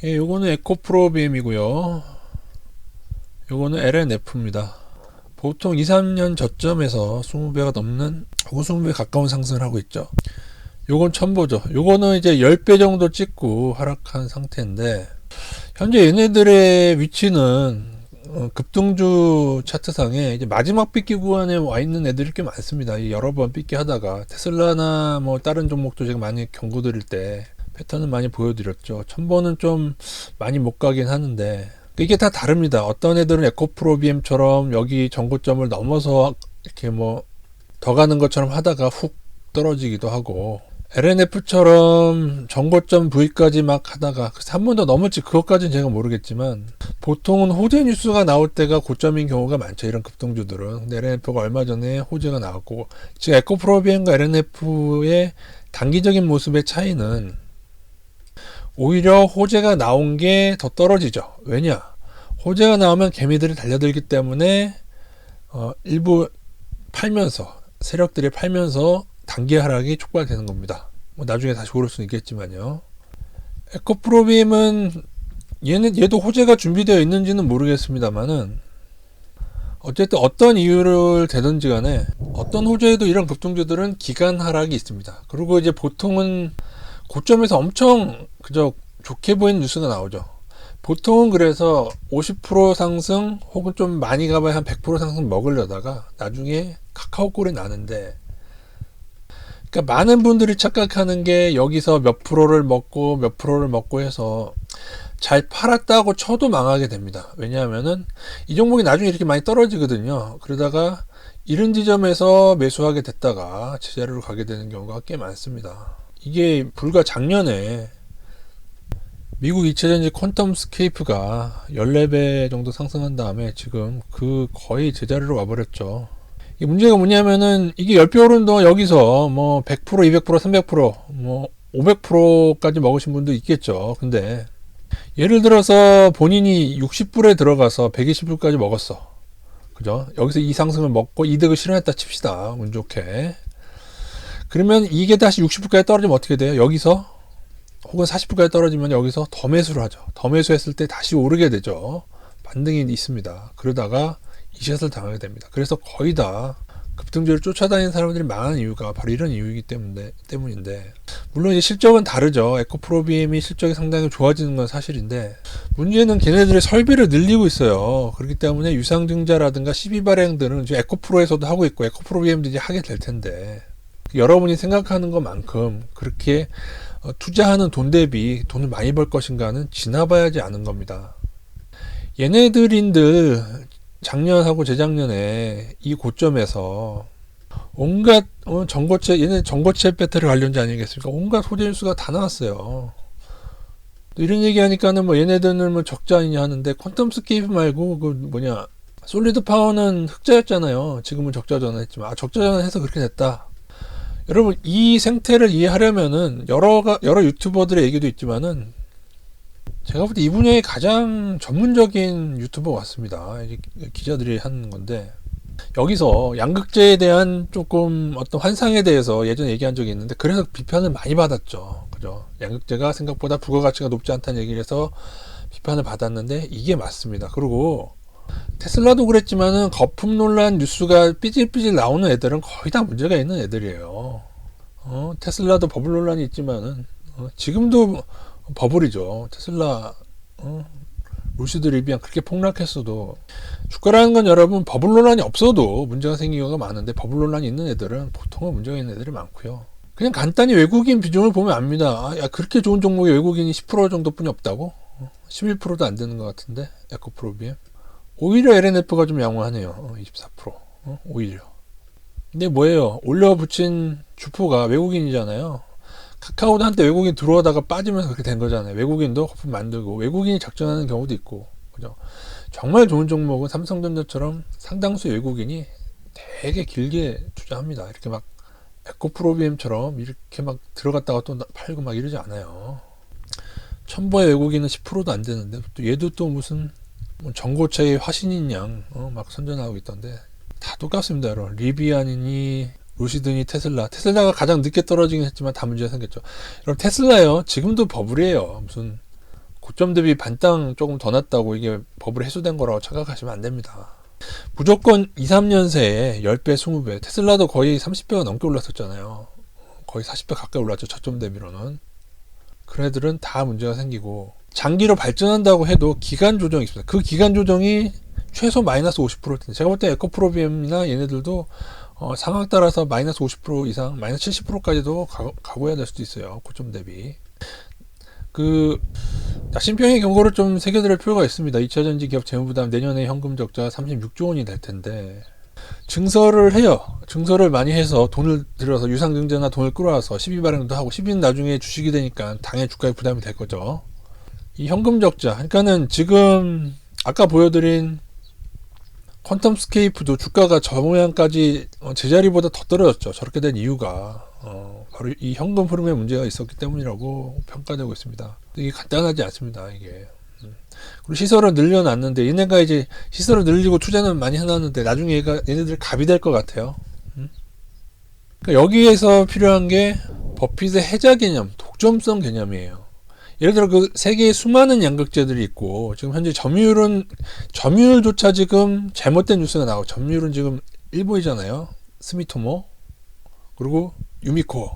예, 요거는 에코프로 BM이고요. 요거는 LNF입니다. 보통 2, 3년 저점에서 20배가 넘는 혹은 20배 가까운 상승을 하고 있죠. 요건 첨보죠. 요거는 이제 10배 정도 찍고 하락한 상태인데, 현재 얘네들의 위치는 급등주 차트상에 이제 마지막 삐끼 구간에 와 있는 애들이 꽤 많습니다. 여러 번 삐끼 하다가 테슬라나 뭐 다른 종목도 제가 많이 경고 드릴 때 패턴을 많이 보여드렸죠. 첨보는 좀 많이 못 가긴 하는데 이게 다 다릅니다. 어떤 애들은 에코프로 BM처럼 여기 전고점을 넘어서 이렇게 뭐 더 가는 것처럼 하다가 훅 떨어지기도 하고, LNF처럼 전고점 V까지 막 하다가 한 번 더 넘을지 그것까지는 제가 모르겠지만 보통은 호재 뉴스가 나올 때가 고점인 경우가 많죠. 이런 급등주들은. 근데 LNF가 얼마 전에 호재가 나왔고, 지금 에코프로비엠과 LNF의 단기적인 모습의 차이는 오히려 호재가 나온 게 더 떨어지죠. 왜냐? 호재가 나오면 개미들이 달려들기 때문에 일부 팔면서, 세력들이 팔면서 단기 하락이 촉발되는 겁니다. 뭐 나중에 다시 오를 수는 있겠지만요. 에코프로빔은 얘도 호재가 준비되어 있는지는 모르겠습니다만은, 어쨌든 어떤 이유를 대든지 간에 어떤 호재에도 이런 급등주들은 기간 하락이 있습니다. 그리고 이제 보통은 고점에서 엄청 그저 좋게 보이는 뉴스가 나오죠. 보통은 그래서 50% 상승 혹은 좀 많이 가봐야 한 100% 상승 먹으려다가 나중에 카카오 꼴이 나는데, 그러니까 많은 분들이 착각하는 게 여기서 몇 프로를 먹고 몇 프로를 먹고 해서 잘 팔았다고 쳐도 망하게 됩니다. 왜냐하면은 이 종목이 나중에 이렇게 많이 떨어지거든요. 그러다가 이런 지점에서 매수하게 됐다가 제자리로 가게 되는 경우가 꽤 많습니다. 이게 불과 작년에 미국 2차전지 퀀텀 스케이프가 14배 정도 상승한 다음에 지금 그 거의 제자리로 와버렸죠. 이 문제가 뭐냐면은 이게 10배 오른 동안 여기서 뭐 100%, 200%, 300%, 뭐 500%까지 먹으신 분도 있겠죠. 근데 예를 들어서 본인이 60불에 들어가서 120불까지 먹었어. 그죠? 여기서 이 상승을 먹고 이득을 실현했다 칩시다. 운 좋게. 그러면 이게 다시 60불까지 떨어지면 어떻게 돼요? 여기서 혹은 40불까지 떨어지면 여기서 더 매수를 하죠. 더 매수했을 때 다시 오르게 되죠. 반등이 있습니다. 그러다가 이샷을 당하게 됩니다. 그래서 거의 다 급등주를 쫓아다니는 사람들이 망하는 이유가 바로 이런 이유이기 때문인데, 물론 이제 실적은 다르죠. 에코프로비엠이 실적이 상당히 좋아지는 건 사실인데, 문제는 걔네들의 설비를 늘리고 있어요. 그렇기 때문에 유상증자라든가 12발행들은 이제 에코프로에서도 하고 있고 에코프로비엠도 이제 하게 될 텐데, 여러분이 생각하는 것만큼 그렇게 투자하는 돈 대비 돈을 많이 벌 것인가는 지나봐야지 아는 겁니다. 얘네들인들 작년하고 재작년에 이 고점에서 온갖 전고체, 얘네 전고체 배터리 관련자 아니겠습니까? 온갖 호재 뉴스가 다 나왔어요. 이런 얘기하니까는 뭐 얘네들은 뭐 적자 아니냐 하는데, 퀀텀 스케이프 말고 그 뭐냐 솔리드 파워는 흑자였잖아요. 지금은 적자 전환했지만 적자 전환해서 그렇게 됐다. 여러분, 이 생태를 이해하려면은 여러 유튜버들의 얘기도 있지만은 제가 볼 때 이 분야의 가장 전문적인 유튜버 같습니다. 기자들이 하는 건데, 여기서 양극재에 대한 조금 어떤 환상에 대해서 예전에 얘기한 적이 있는데, 그래서 비판을 많이 받았죠. 그죠? 양극재가 생각보다 부가가치가 높지 않다는 얘기를 해서 비판을 받았는데, 이게 맞습니다. 그리고 테슬라도 그랬지만은 거품 논란 뉴스가 삐질삐질 나오는 애들은 거의 다 문제가 있는 애들이에요. 테슬라도 버블 논란이 있지만은 지금도 버블이죠. 테슬라 루시드 리비안 그렇게 폭락했어도, 주가라는 건 여러분 버블 논란이 없어도 문제가 생긴 경우가 많은데, 버블 논란이 있는 애들은 보통은 문제가 있는 애들이 많고요. 그냥 간단히 외국인 비중을 보면 압니다. 야, 그렇게 좋은 종목에 외국인이 10% 정도뿐이 없다고? 11%도 안 되는 것 같은데, 에코프로비엠. 오히려 LNF가 좀 양호하네요. 24%. 오히려. 근데 뭐예요? 올려붙인 주포가 외국인이잖아요. 카카오도 한때 외국인 들어오다가 빠지면서 그렇게 된 거잖아요. 외국인도 거품 만들고 외국인이 작전하는 경우도 있고, 그죠? 정말 좋은 종목은 삼성전자처럼 상당수 외국인이 되게 길게 투자합니다. 이렇게 막 에코프로비엠처럼 이렇게 막 들어갔다가 또 팔고 막 이러지 않아요. 첨보의 외국인은 10%도 안 되는데, 또 얘도 또 무슨 전고체의 화신인 양 막 선전하고 있던데, 다 똑같습니다. 여러분. 리비안이니 루시드니 테슬라가 가장 늦게 떨어지긴 했지만 다 문제가 생겼죠. 여러분, 테슬라요 지금도 버블이에요. 무슨 고점 대비 반땅 조금 더 났다고 이게 버블 해소된 거라고 착각하시면 안 됩니다. 무조건 2, 3년 새에 10배, 20배, 테슬라도 거의 30배가 넘게 올랐었잖아요. 거의 40배 가까이 올랐죠. 저점 대비로는. 그런 애들은 다 문제가 생기고, 장기로 발전한다고 해도 기간 조정이 있습니다. 그 기간 조정이 최소 마이너스 50%인데, 제가 볼 때 에코프로비엠이나 얘네들도 상황 따라서 마이너스 50% 이상, 마이너스 70%까지도 각오해야 될 수도 있어요. 고점 대비. 신평의 경고를 좀 새겨드릴 필요가 있습니다. 2차전지 기업 재무부담 내년에 현금 적자 36조 원이 될 텐데, 증설을 해요. 증설을 많이 해서 돈을 들여서 유상증자나 돈을 끌어와서 12발행도 하고, 12는 나중에 주식이 되니까 당연히 주가에 부담이 될 거죠. 이 현금 적자, 그러니까는 지금 아까 보여드린 퀀텀스케이프도 주가가 저 모양까지 제자리보다 더 떨어졌죠. 저렇게 된 이유가 바로 이 현금 흐름에 문제가 있었기 때문이라고 평가되고 있습니다. 이게 간단하지 않습니다. 이게. 그리고 시설을 늘려놨는데, 얘네가 이제 시설을 늘리고 투자는 많이 해놨는데 나중에 얘네들 갑이 될 것 같아요. 그러니까 여기에서 필요한 게 버핏의 해자 개념, 독점성 개념이에요. 예를 들어 그 세계에 수많은 양극재들이 있고, 지금 현재 점유율조차 지금 잘못된 뉴스가 나오고, 점유율은 지금 일본이잖아요. 스미토모 그리고 유미코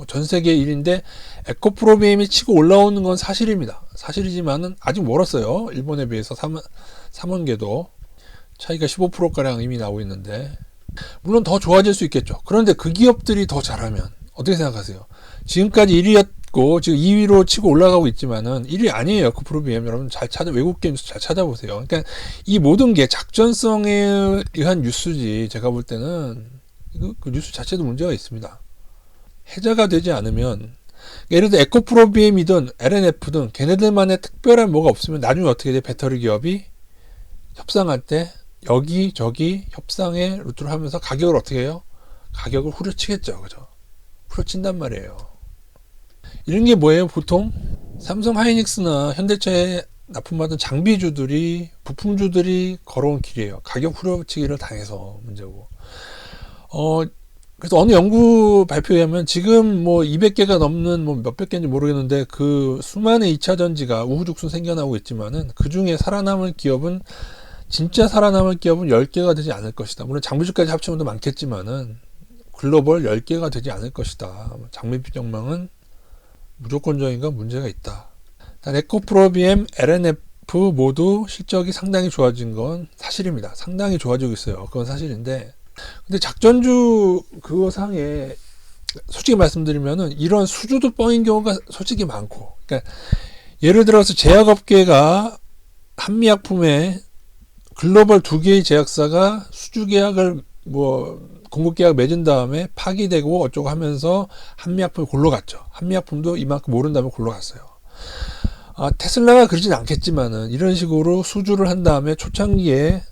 전 세계 1위인데, 에코프로비엠이 치고 올라오는 건 사실입니다. 사실이지만은 아직 멀었어요. 일본에 비해서 3원계도 차이가 15%가량 이미 나오고 있는데, 물론 더 좋아질 수 있겠죠. 그런데 그 기업들이 더 잘하면 어떻게 생각하세요? 지금까지 1위였고 지금 2위로 치고 올라가고 있지만은 1위 아니에요. 에코프로비엠. 여러분 외국계 뉴스 잘 찾아보세요. 그러니까 이 모든 게 작전성에 의한 뉴스지, 제가 볼 때는 그 뉴스 자체도 문제가 있습니다. 해자가 되지 않으면, 예를 들어 에코프로비엠이든 LNF든 걔네들만의 특별한 뭐가 없으면 나중에 어떻게 돼? 배터리 기업이 협상할 때 여기저기 협상의 루트를 하면서 가격을 어떻게 해요? 가격을 후려치겠죠. 그죠? 후려친단 말이에요. 이런 게 뭐예요? 보통 삼성 하이닉스나 현대차에 납품받은 장비주들이, 부품주들이 걸어온 길이에요. 가격 후려치기를 당해서 문제고. 그래서 어느 연구 발표에 하면 지금 뭐 200개가 넘는, 뭐 몇백 개인지 모르겠는데, 그 수많은 2차전지가 우후죽순 생겨나고 있지만은 그 중에 진짜 살아남을 기업은 10개가 되지 않을 것이다. 물론 장비주까지 합치면 더 많겠지만은 글로벌 10개가 되지 않을 것이다. 장비주 전망은 무조건적인 건 문제가 있다. 에코프로비엠, LNF 모두 실적이 상당히 좋아진 건 사실입니다. 상당히 좋아지고 있어요. 그건 사실인데, 근데 작전주 그거 상에 솔직히 말씀드리면은 이런 수주도 뻥인 경우가 솔직히 많고, 그러니까 예를 들어서 제약업계가 한미약품에 글로벌 2개의 제약사가 수주 계약을 공급 계약 맺은 다음에 파기되고 어쩌고 하면서 한미약품이 골로 갔죠. 한미약품도 이만큼 오른 다음에 골로 갔어요. 테슬라가 그러진 않겠지만은 이런 식으로 수주를 한 다음에 초창기에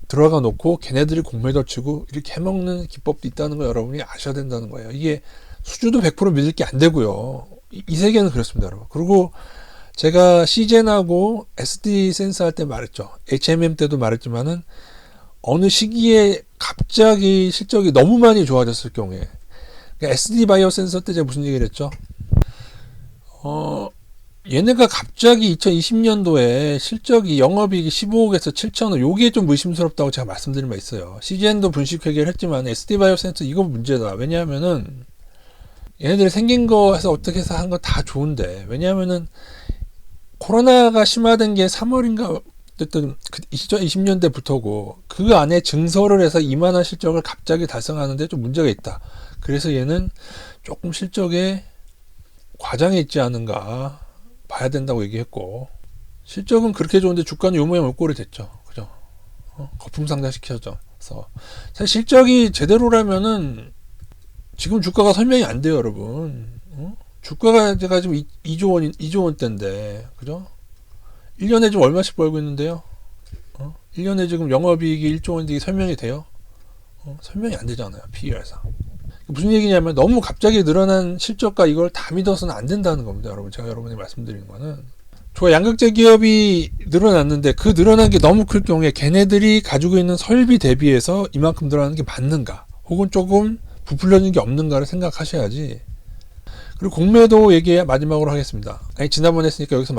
들어가 놓고 걔네들이 공매도 치고 이렇게 해먹는 기법도 있다는 거 여러분이 아셔야 된다는 거예요. 이게 수주도 100% 믿을 게 안 되고요. 이 세계는 그렇습니다, 여러분. 그리고 제가 시젠하고 SD 센서 할 때 말했죠. HMM 때도 말했지만은 어느 시기에 갑자기 실적이 너무 많이 좋아졌을 경우에, 그러니까 SD 바이오 센서 때 제가 무슨 얘기를 했죠? 얘네가 갑자기 2020년도에 실적이 영업이익이 15억에서 7천억, 요게 좀 의심스럽다고 제가 말씀드린 바 있어요. CGN도 분식 회계를 했지만 SD 바이오 센서 이거 문제다. 왜냐하면은 얘네들이 생긴 거 해서 어떻게 해서 한 거 다 좋은데, 왜냐하면은 코로나가 심화된 게 3월인가 어쨌든 2020년대부터고 그 안에 증설을 해서 이만한 실적을 갑자기 달성하는데 좀 문제가 있다. 그래서 얘는 조금 실적에 과장이 있지 않은가 봐야 된다고 얘기했고, 실적은 그렇게 좋은데 주가는 요 모양 올꼴이 됐죠. 그죠? 거품 상승시켜서. 사실 실적이 제대로라면은 지금 주가가 설명이 안 돼요, 여러분. 주가가 제가 지금 2조 원대인데, 그죠? 1년에 지금 얼마씩 벌고 있는데요? 1년에 지금 영업이익이 1조 원인데 설명이 돼요? 설명이 안 되잖아요, PER상. 무슨 얘기냐면 너무 갑자기 늘어난 실적과 이걸 다 믿어서는 안 된다는 겁니다, 여러분. 제가 여러분이 말씀드리는 거는. 양극재 기업이 늘어났는데 그 늘어난 게 너무 클 경우에 걔네들이 가지고 있는 설비 대비해서 이만큼 늘어나는 게 맞는가? 혹은 조금 부풀려진 게 없는가를 생각하셔야지. 그리고 공매도 얘기 마지막으로 하겠습니다. 지난번에 했으니까 여기서